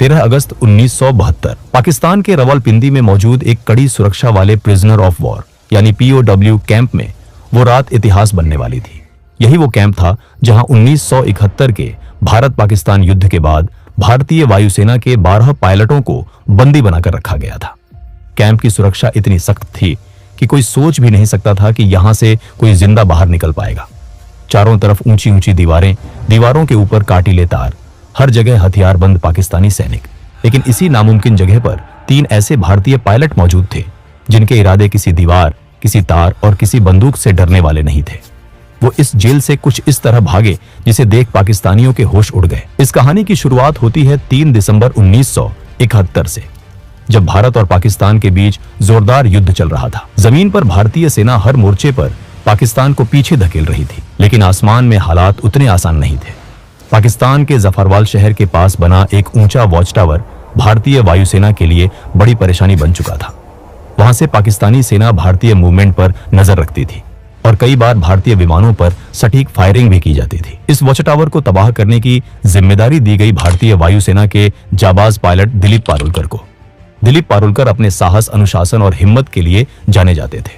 13 अगस्त 1972 पाकिस्तान के रावलपिंडी में मौजूद एक कड़ी सुरक्षा वाले प्रिजनर ऑफ वॉर यानी POW कैंप में वो रात इतिहास बनने वाली थी। यही वो कैंप था जहां 1971 के भारत पाकिस्तान युद्ध के बाद भारतीय वायुसेना के 12 पायलटों को बंदी बनाकर रखा गया था। कैंप की सुरक्षा इतनी सख्त थी कि कोई सोच भी नहीं सकता था कि यहां से कोई जिंदा बाहर निकल पाएगा। चारों तरफ ऊंची ऊंची दीवारें, दीवारों के ऊपर कांटीले तार, हर जगह हथियारबंद पाकिस्तानी सैनिक। लेकिन इसी नामुमकिन जगह पर 3 ऐसे भारतीय पायलट मौजूद थे जिनके इरादे किसी दीवार, किसी तार और किसी बंदूक से डरने वाले नहीं थे। वो इस जेल से कुछ इस तरह भागे जिसे देख पाकिस्तानियों के होश उड़ गए। इस कहानी की शुरुआत होती है 3 दिसंबर 1971 से, जब भारत और पाकिस्तान के बीच जोरदार युद्ध चल रहा था। जमीन पर भारतीय सेना हर मोर्चे पर पाकिस्तान को पीछे धकेल रही थी, लेकिन आसमान में हालात उतने आसान नहीं थे। पाकिस्तान के जफरवाल शहर के पास बना एक ऊंचा वॉच टावर भारतीय वायुसेना के लिए बड़ी परेशानी बन चुका था। वहां से पाकिस्तानी सेना भारतीय मूवमेंट पर नजर रखती थी और कई बार भारतीय विमानों पर सटीक फायरिंग भी की जाती थी। इस वॉच टावर को तबाह करने की जिम्मेदारी दी गई भारतीय वायुसेना के जाबाज पायलट दिलीप पारुलकर को। दिलीप पारुलकर अपने साहस, अनुशासन और हिम्मत के लिए जाने जाते थे।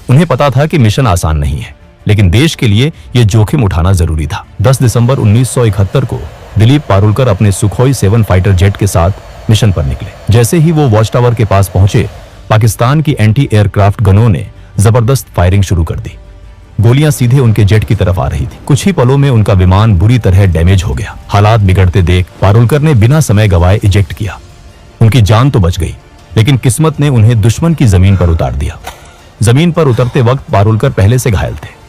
उन्हें पता था कि मिशन आसान नहीं है, लेकिन देश के लिए यह जोखिम उठाना जरूरी था। 10 दिसंबर 1971 को दिलीप पारुलकर अपने सुखोई 7 फाइटर जेट के साथ मिशन पर निकले। जैसे ही वो वॉच टावर के पास पहुंचे, पाकिस्तान की एंटी एयरक्राफ्ट गनों ने जबरदस्त फायरिंग शुरू कर दी। गोलियां सीधे उनके जेट की तरफ आ रही थी। कुछ ही पलों में उनका विमान बुरी तरह डैमेज हो गया। हालात बिगड़ते देख पारुलकर ने बिना समय गवाए इजेक्ट किया। उनकी जान तो बच गई, लेकिन किस्मत ने उन्हें दुश्मन की जमीन पर उतार दिया। जमीन पर उतरते वक्त पारुलकर पहले से घायल थे।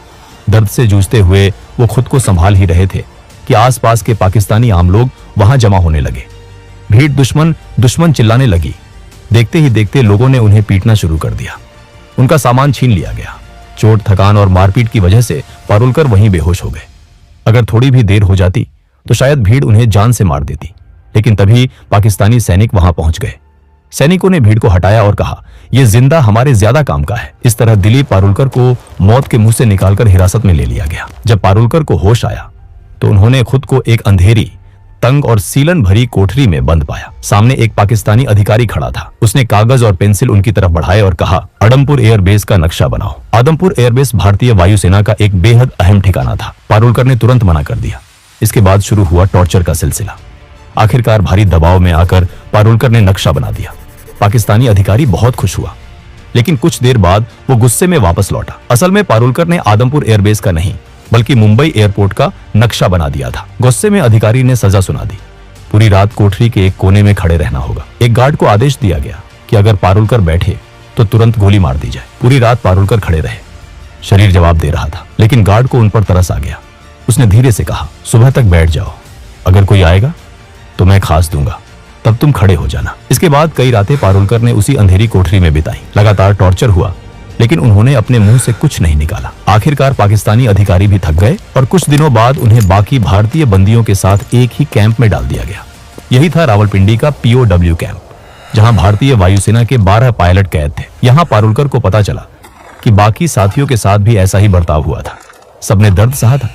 दर्द से जूझते हुए वो खुद को संभाल ही रहे थे कि आसपास के पाकिस्तानी आम लोग वहां जमा होने लगे। भीड़ दुश्मन चिल्लाने लगी। देखते ही देखते लोगों ने उन्हें पीटना शुरू कर दिया। उनका सामान छीन लिया गया। चोट, थकान और मारपीट की वजह से पारुलकर वहीं बेहोश हो गए। अगर थोड़ी भी देर हो जाती तो शायद भीड़ उन्हें जान से मार देती, लेकिन तभी पाकिस्तानी सैनिक वहां पहुंच गए। सैनिकों ने भीड़ को हटाया और कहा, यह जिंदा हमारे ज्यादा काम का है। इस तरह दिलीप पारुलकर को मौत के मुंह से निकालकर हिरासत में ले लिया गया। जब पारुलकर को होश आया तो उन्होंने खुद को एक अंधेरी, तंग और सीलन भरी कोठरी में बंद पाया। सामने एक पाकिस्तानी अधिकारी खड़ा था। उसने कागज और पेंसिल उनकी तरफ बढ़ाए और कहा, आदमपुर एयरबेस का नक्शा बनाओ। आदमपुर एयरबेस भारतीय वायुसेना का एक बेहद अहम ठिकाना था। पारुलकर ने तुरंत मना कर दिया। इसके बाद शुरू हुआ टॉर्चर का सिलसिला। आखिरकार भारी दबाव में आकर पारुलकर ने नक्शा बना दिया। पाकिस्तानी अधिकारी बहुत खुश हुआ, लेकिन कुछ देर बाद वो गुस्से में वापस लौटा। असल में पारुलकर ने आदमपुर एयरबेस का नहीं, बल्कि मुंबई एयरपोर्ट का नक्शा बना दिया था। गुस्से में अधिकारी ने सजा सुना दी। पूरी रात कोठरी के एक कोने में खड़े रहना होगा। एक गार्ड को आदेश दिया गया कि अगर पारुलकर बैठे तो तुरंत गोली मार दी जाए। पूरी रात पारुलकर खड़े रहे। शरीर जवाब दे रहा था, लेकिन गार्ड को उन पर तरस आ गया। उसने धीरे से कहा, सुबह तक बैठ जाओ, अगर कोई आएगा तो मैं खास दूंगा, तब तुम खड़े हो जाना। इसके बाद कई रातें पारुलकर ने उसी अंधेरी कोठरी में बिताई। लगातार टॉर्चर हुआ, लेकिन उन्होंने अपने मुंह से कुछ नहीं निकाला। आखिरकार पाकिस्तानी अधिकारी भी थक गए और कुछ दिनों बाद उन्हें बाकी भारतीय बंदियों के साथ एक ही कैंप में डाल दिया गया। यही था रावलपिंडी का POW कैंप, जहां भारतीय वायुसेना के 12 पायलट कैद थे। यहां पारुलकर को पता चला कि बाकी साथियों के साथ भी ऐसा ही बर्ताव हुआ था। सबने दर्द सहा था,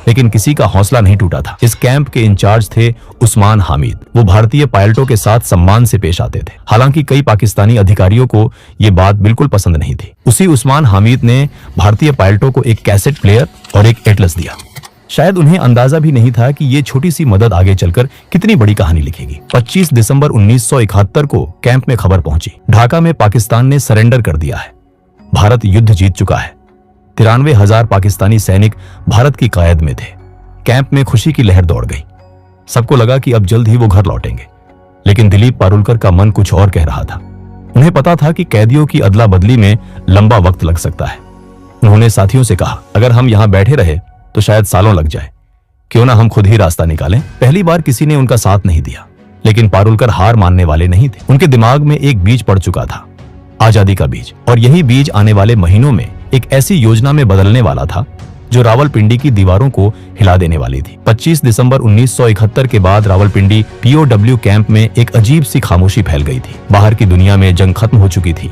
लेकिन किसी का हौसला नहीं टूटा था। इस कैंप के इंचार्ज थे उस्मान हामिद। वो भारतीय पायलटों के साथ सम्मान से पेश आते थे। हालांकि कई पाकिस्तानी अधिकारियों को ये बात बिल्कुल पसंद नहीं थी। उसी उस्मान हामिद ने भारतीय पायलटों को एक कैसेट प्लेयर और एक एटलस दिया। शायद उन्हें अंदाजा भी नहीं था कि ये छोटी सी मदद आगे चलकर कितनी बड़ी कहानी लिखेगी। 25 दिसंबर 1971 को कैंप में खबर पहुंची, ढाका में पाकिस्तान ने सरेंडर कर दिया है। भारत युद्ध जीत चुका है। 93,000 पाकिस्तानी सैनिक भारत की कायद में थे। कैंप में खुशी की लहर दौड़ गई। सबको लगा कि अब जल्द ही वो घर लौटेंगे, लेकिन दिलीप पारुलकर का मन कुछ और कह रहा था। उन्हें पता था कि कैदियों की अदला बदली में लंबा वक्त लग सकता है। उन्होंने साथियों से कहा, अगर हम यहां बैठे रहे तो शायद सालों लग जाए, क्यों ना हम खुद ही रास्ता निकालें। पहली बार किसी ने उनका साथ नहीं दिया, लेकिन पारुलकर हार मानने वाले नहीं थे। उनके दिमाग में एक बीज पड़ चुका था, आजादी का बीज, और यही बीज आने वाले महीनों में एक ऐसी योजना में बदलने वाला था जो रावलपिंडी की दीवारों को हिला देने वाली थी। 25 दिसंबर 1971 के बाद रावलपिंडी POW कैंप में एक अजीब सी खामोशी फैल गई थी। बाहर की दुनिया में जंग खत्म हो चुकी थी,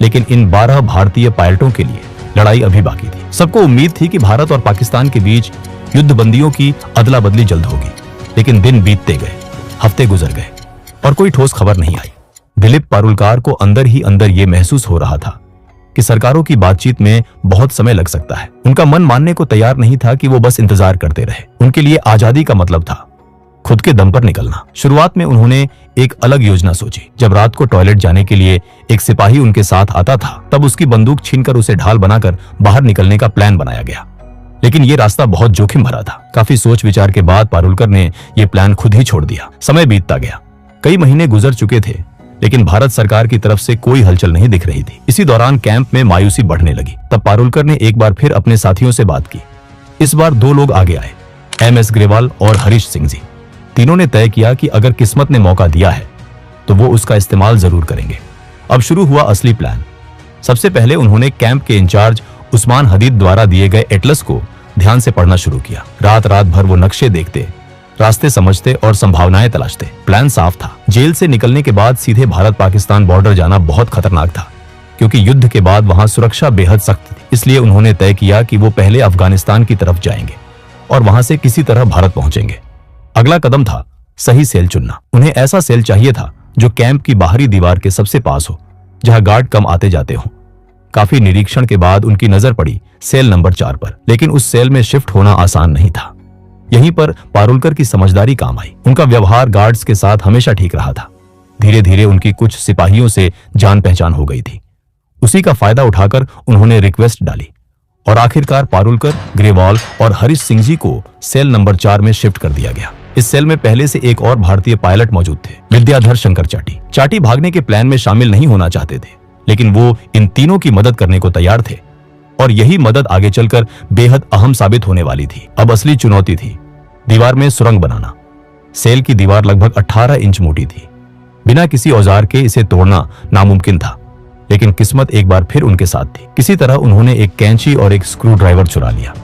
लेकिन इन 12 भारतीय पायलटों के लिए लड़ाई अभी बाकी थी। सबको उम्मीद थी कि भारत और पाकिस्तान के बीच युद्ध बंदियों की अदला बदली जल्द होगी, लेकिन दिन बीतते गए, हफ्ते गुजर गए और कोई ठोस खबर नहीं आई। दिलीप पारुलकर को अंदर ही अंदर ये महसूस हो रहा था कि सरकारों की बातचीत में बहुत समय लग सकता है। उनका मन मानने को तैयार नहीं था कि वो बस इंतजार करते रहे। उनके लिए आजादी का मतलब था खुद के दम पर निकलना। शुरुआत में उन्होंने एक अलग योजना सोची। जब रात को टॉयलेट जाने के लिए एक सिपाही उनके साथ आता था, तब उसकी बंदूक छीनकर उसे ढाल बनाकर बाहर निकलने का प्लान बनाया गया। लेकिन ये रास्ता बहुत जोखिम भरा था। काफी सोच विचार के बाद पारुलकर ने यह प्लान खुद ही छोड़ दिया। समय बीतता गया, कई महीने गुजर चुके थे, लेकिन भारत सरकार की तरफ से कोई हलचल नहीं दिख रही थी। इसी दौरान कैंप में मायूसी बढ़ने लगी। तब पारुलकर ने एक बार फिर अपने साथियों से बात की। इस बार दो लोग आगे आए, MS ग्रेवाल और हरीश सिंह जी। तीनों ने तय किया कि अगर किस्मत ने मौका दिया है तो वो उसका इस्तेमाल जरूर करेंगे। अब शुरू हुआ असली प्लान। सबसे पहले उन्होंने कैंप के इंचार्ज उस्मान हदीद द्वारा दिए गए एटलस को ध्यान से पढ़ना शुरू किया। रात रात भर वो नक्शे देखते, रास्ते समझते और संभावनाएं तलाशते। प्लान साफ था, जेल से निकलने के बाद सीधे भारत पाकिस्तान बॉर्डर जाना बहुत खतरनाक था, क्योंकि युद्ध के बाद वहां सुरक्षा बेहद सख्त थी। इसलिए उन्होंने तय किया कि वो पहले अफगानिस्तान की तरफ जाएंगे और वहां से किसी तरह भारत पहुंचेंगे। अगला कदम था सही सेल चुनना। उन्हें ऐसा सेल चाहिए था जो कैंप की बाहरी दीवार के सबसे पास हो, जहां गार्ड कम आते जाते हों। काफी निरीक्षण के बाद उनकी नजर पड़ी सेल नंबर 4 पर, लेकिन उस सेल में शिफ्ट होना आसान नहीं था। यहीं पर पारुलकर की समझदारी काम आई। उनका व्यवहार गार्ड्स के साथ हमेशा ठीक रहा था। धीरे धीरे उनकी कुछ सिपाहियों से जान पहचान हो गई थी। उसी का फायदा उठाकर उन्होंने रिक्वेस्ट डाली और आखिरकार पारुलकर, ग्रेवाल और हरीश सिंह जी को सेल नंबर 4 में शिफ्ट कर दिया गया। इस सेल में पहले से एक और भारतीय पायलट मौजूद थे, विद्याधर शंकर चाटी। चाटी भागने के प्लान में शामिल नहीं होना चाहते थे, लेकिन वो इन तीनों की मदद करने को तैयार थे और यही मदद आगे चलकर बेहद अहम साबित होने वाली थी। अब असली चुनौती थी दीवार में सुरंग बनाना। सेल की दीवार लगभग 18 इंच मोटी थी। बिना किसी औजार के इसे तोड़ना नामुमकिन था, लेकिन किस्मत एक बार फिर उनके साथ थी। किसी तरह उन्होंने एक कैंची और एक स्क्रू ड्राइवर चुरा लिया।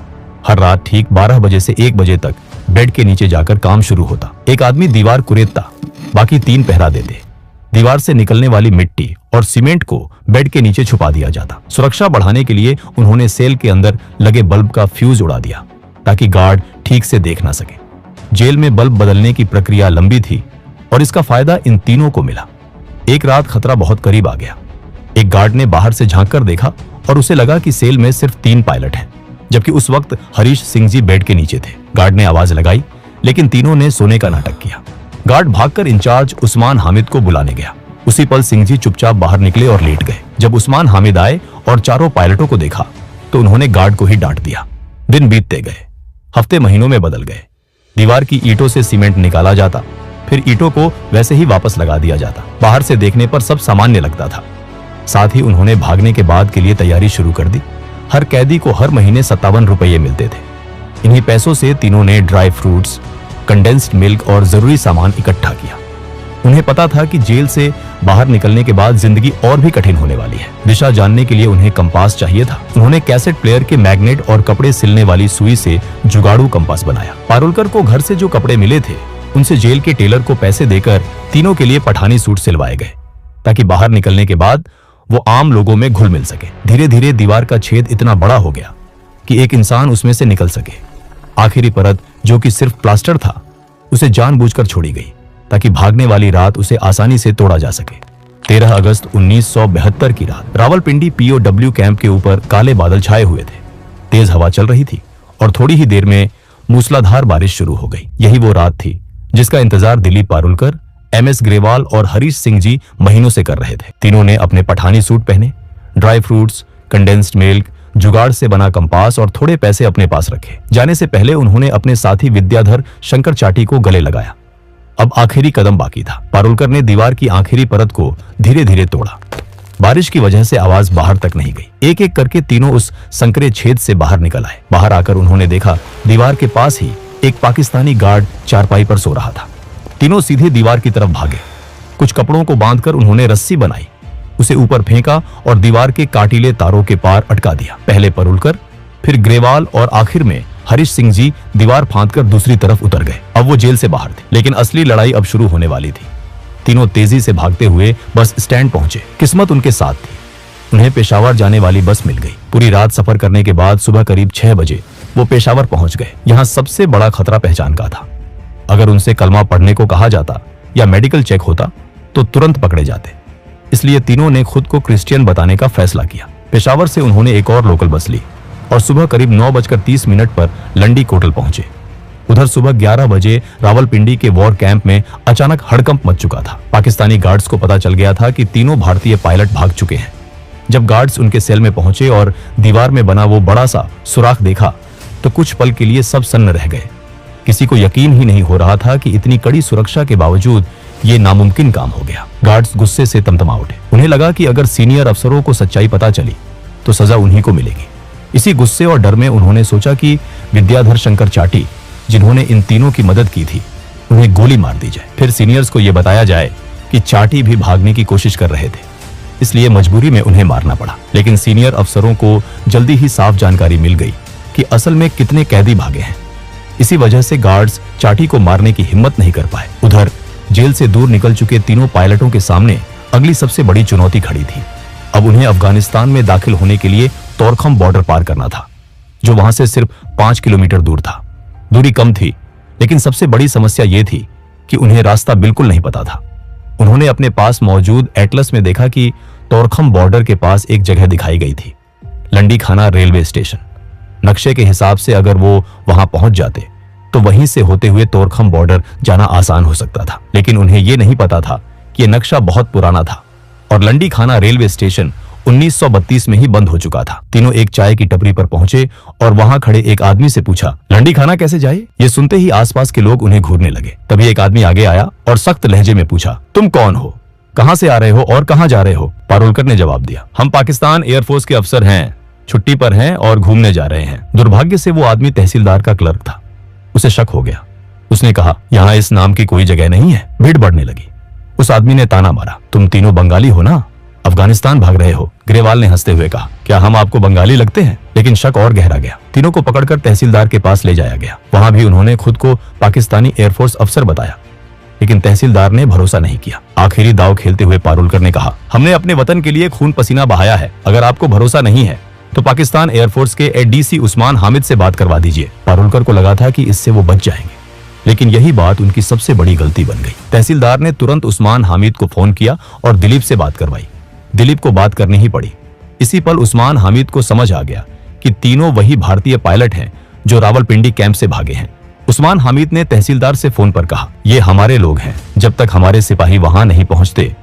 हर रात ठीक 12 बजे से 1 बजे तक बेड के नीचे जाकर काम शुरू होता। एक आदमी दीवार कुरेदता, बाकी 3 पहरा देते। दीवार से निकलने वाली मिट्टी और सीमेंट को बेड के नीचे छुपा दिया जाता। सुरक्षा बढ़ाने के लिए उन्होंने सेल के अंदर लगे बल्ब का फ्यूज उड़ा दिया ताकि गार्ड ठीक से देख ना सके। जेल में बल्ब बदलने की प्रक्रिया लंबी थी और इसका फायदा इन तीनों को मिला। एक रात खतरा बहुत करीब आ गया। एक गार्ड ने बाहर से झांक कर देखा और उसे लगा कि सेल में सिर्फ 3 पायलट हैं, जबकि उस वक्त हरीश सिंह जी बेड के नीचे थे। गार्ड ने आवाज लगाई, लेकिन तीनों ने सोने का नाटक किया। गार्ड भागकर इंचार्ज उस्मान हामिद को बुलाने गया। उसी पल सिंह जी चुपचाप बाहर निकले और लेट गए। जब उस्मान हामिद आए और चारों पायलटों को देखा तो उन्होंने गार्ड को ही डांट दिया। दिन बीतते गए, हफ्ते महीनों में बदल गए। दीवार की ईंटों से सीमेंट निकाला जाता, फिर ईंटों को वैसे ही वापस लगा दिया जाता। बाहर से देखने पर सब सामान्य लगता था। साथ ही उन्होंने भागने के बाद के लिए तैयारी शुरू कर दी। हर कैदी को हर महीने 57 रुपये मिलते थे। इन्हीं पैसों से तीनों ने ड्राई फ्रूट्स, कंडेंस्ड मिल्क और जरूरी सामान इकट्ठा किया। उन्हें पता था कि जेल से बाहर निकलने के बाद जिंदगी और भी कठिन होने वाली है। दिशा जानने के लिए उन्हें कंपास चाहिए था। उन्होंने कैसेट प्लेयर के मैग्नेट और कपड़े सिलने वाली सुई से जुगाड़ू कंपास बनाया। पारुलकर को घर से जो कपड़े मिले थे, उनसे जेल के टेलर को पैसे देकर तीनों के लिए पठानी सूट सिलवाए गए, ताकि बाहर निकलने के बाद वो आम लोगों में घुल मिल सके। धीरे धीरे दीवार का छेद इतना बड़ा हो गया कि एक इंसान उसमें से निकल सके। आखिरी परत, जो कि सिर्फ प्लास्टर था, उसे जानबूझकर छोड़ी गई ताकि भागने वाली रात उसे आसानी से तोड़ा जा सके। 13 अगस्त 1972 की रात रावलपिंडी POW कैंप के ऊपर काले बादल छाए हुए थे। तेज हवा चल रही थी और थोड़ी ही देर में मूसलाधार बारिश शुरू हो गई। यही वो रात थी जिसका इंतजार दिलीप पारुलकर, MS ग्रेवाल और हरीश सिंह जी महीनों से कर रहे थे। तीनों ने अपने पठानी सूट पहने, ड्राई फ्रूट्स, कंडेंस्ड मिल्क, जुगाड़ से बना कंपास और थोड़े पैसे अपने पास रखे। जाने से पहले उन्होंने अपने साथी विद्याधर शंकर चाटी को गले लगाया। अब आखिरी कदम बाकी था। पारुलकर ने दीवार की आखिरी परत को धीरे धीरे तोड़ा। बारिश की वजह से आवाज बाहर तक नहीं गई। एक एक करके तीनों उस संकरे छेद से बाहर निकल आए। बाहर आकर उन्होंने देखा दीवार के पास ही एक पाकिस्तानी गार्ड चारपाई पर सो रहा था। तीनों सीधे दीवार की तरफ भागे। कुछ कपड़ों को बांधकर उन्होंने रस्सी बनाई, उसे ऊपर फेंका और दीवार के काटीले तारों के पार अटका दिया। पहले पारुलकर, फिर ग्रेवाल और आखिर में हरीश सिंह जी दीवार फांदकर दूसरी तरफ उतर गए। अब वो जेल से बाहर थे, लेकिन असली लड़ाई अब शुरू होने वाली थी। तीनों तेजी से भागते हुए बस स्टैंड पहुंचे। किस्मत उनके साथ थी, उन्हें पेशावर जाने वाली बस मिल गई। पूरी रात सफर करने के बाद सुबह करीब 6 बजे वो पेशावर पहुंच गए। यहाँ सबसे बड़ा खतरा पहचान का था। अगर उनसे कलमा पढ़ने को कहा जाता या मेडिकल चेक होता तो तुरंत पकड़े जाते। इसलिए तीनों ने खुद को क्रिश्चियन बताने का फैसला किया। पेशावर से उन्होंने एक और लोकल बस ली और सुबह करीब 9:30 पर लंडी कोटल पहुंचे। उधर सुबह 11 बजे रावलपिंडी के वॉर कैंप में अचानक हड़कंप मच चुका था। पाकिस्तानी गार्ड्स को पता चल गया था कि तीनों भारतीय पायलट भाग चुके हैं। जब गार्ड्स उनके सेल में पहुंचे और दीवार में बना वो बड़ा सा सुराख देखा तो कुछ पल के लिए सब सन्न रह गए। किसी को यकीन ही नहीं हो रहा था कि इतनी कड़ी सुरक्षा के बावजूद ये नामुमकिन काम हो गया। गार्ड्स गुस्से से तमतमा उठे। उन्हें लगा कि अगर सीनियर अफसरों को सच्चाई पता चली तो सजा उन्हीं को मिलेगी। इसी गुस्से और डर में उन्होंने सोचा कि विद्याधर शंकर चाटी, जिन्होंने इन तीनों की मदद की थी, उन्हें गोली मार दी जाए। फिर सीनियर्स को यह बताया जाए कि चाटी भी भागने की कोशिश कर रहे थे, इसलिए मजबूरी में उन्हें मारना पड़ा। लेकिन सीनियर अफसरों को जल्दी ही साफ जानकारी मिल गई कि असल में कितने कैदी भागे हैं। इसी वजह से गार्ड्स चाटी को मारने की हिम्मत नहीं कर पाए। उधर जेल से दूर निकल चुके तीनों पायलटों के सामने अगली सबसे बड़ी चुनौती खड़ी थी। अब उन्हें अफगानिस्तान में दाखिल होने के लिए तोरखम बॉर्डर पार करना था, जो वहां से सिर्फ 5 किलोमीटर दूर था। दूरी कम थी, लेकिन सबसे बड़ी समस्या यह थी कि उन्हें रास्ता बिल्कुल नहीं पता था। उन्होंने अपने पास मौजूद एटलस में देखा कि तोरखम बॉर्डर के पास एक जगह दिखाई गई थी, लंडी खाना रेलवे स्टेशन। नक्शे के हिसाब से अगर वो वहां पहुंच जाते तो वहीं से होते हुए तोरखम बॉर्डर जाना आसान हो सकता था। लेकिन उन्हें यह नहीं पता था कि यह नक्शा बहुत पुराना था और लंडी खाना रेलवे स्टेशन 1932 में ही बंद हो चुका था। तीनों एक चाय की टपरी पर पहुंचे और वहां खड़े एक आदमी से पूछा, लंडी खाना कैसे जाए? ये सुनते ही आसपास के लोग उन्हें घूरने लगे। तभी एक आदमी आगे आया और सख्त लहजे में पूछा, तुम कौन हो, कहां से आ रहे हो और कहां जा रहे हो? पारुलकर ने जवाब दिया, हम पाकिस्तान एयरफोर्स के अफसर हैं, छुट्टी पर हैं और घूमने जा रहे हैं। दुर्भाग्य से वो आदमी तहसीलदार का क्लर्क था। उसे शक हो गया। उसने कहा, यहाँ इस नाम की कोई जगह नहीं है। भीड़ बढ़ने लगी। उस आदमी ने ताना मारा, तुम तीनों बंगाली हो ना, अफगानिस्तान भाग रहे हो? ग्रेवाल ने हंसते हुए कहा, क्या हम आपको बंगाली लगते हैं? लेकिन शक और गहरा गया। तीनों को पकड़कर तहसीलदार के पास ले जाया गया। वहां भी उन्होंने खुद को पाकिस्तानी एयरफोर्स अफसर बताया, लेकिन तहसीलदार ने भरोसा नहीं किया। आखिरी दाव खेलते हुए पारुलकर ने कहा, हमने अपने वतन के लिए खून पसीना बहाया है। अगर आपको भरोसा नहीं है तो पाकिस्तान एयरफोर्स के एडीसी उस्मान हामिद से बात करवा दीजिए। पारुलकर को लगा था कि इससे वो बच जाएंगे, लेकिन यही बात उनकी सबसे बड़ी गलती बन गई। तहसीलदार ने तुरंत उस्मान हामिद को फोन किया और दिलीप से बात करवाई। दिलीप को बात करनी ही पड़ी। इसी पल उस्मान हामिद को समझ आ गया कि तीनों वही भारतीय पायलट हैं जो रावलपिंडी कैंप से भागे हैं। उस्मान हामिद ने तहसीलदार से फोन पर कहा, ये हमारे लोग हैं, जब तक हमारे सिपाही वहां नहीं पहुंचते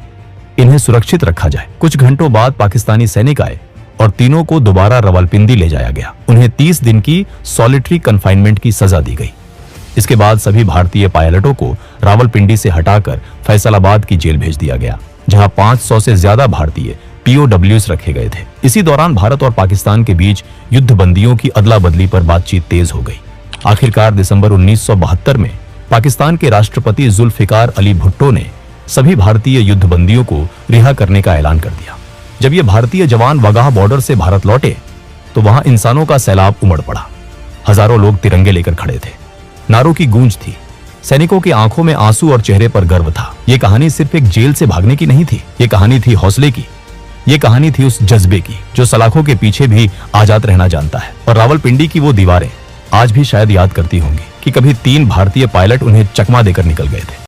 इन्हें सुरक्षित रखा जाए। कुछ घंटों बाद पाकिस्तानी सैनिक आए और तीनों को दोबारा रावलपिंडी ले जाया गया। उन्हें 30 दिन की सॉलिटरी कन्फाइनमेंट की सजा दी गई। इसके बाद सभी भारतीय पायलटों को रावलपिंडी से हटाकर फैसलाबाद की जेल भेज दिया गया, जहां 500 से ज्यादा भारतीय POWs रखे गए थे। इसी दौरान भारत और पाकिस्तान के बीच युद्ध बंदियों की अदला बदली पर बातचीत तेज हो गई। आखिरकार दिसंबर 1972 में पाकिस्तान के राष्ट्रपति जुल्फिकार अली भुट्टो ने सभी भारतीय युद्ध बंदियों को रिहा करने का ऐलान कर दिया। जब ये भारतीय जवान वगाह बॉर्डर से भारत लौटे तो वहां इंसानों का सैलाब उमड़ पड़ा। हजारों लोग तिरंगे लेकर खड़े थे। नारों की गूंज थी। सैनिकों की आंखों में आंसू और चेहरे पर गर्व था। ये कहानी सिर्फ एक जेल से भागने की नहीं थी, ये कहानी थी हौसले की। ये कहानी थी उस जज्बे की जो सलाखों के पीछे भी आजाद रहना जानता है। और रावलपिंडी की वो दीवारें आज भी शायद याद करती होंगी कि कभी 3 भारतीय पायलट उन्हें चकमा देकर निकल गए थे।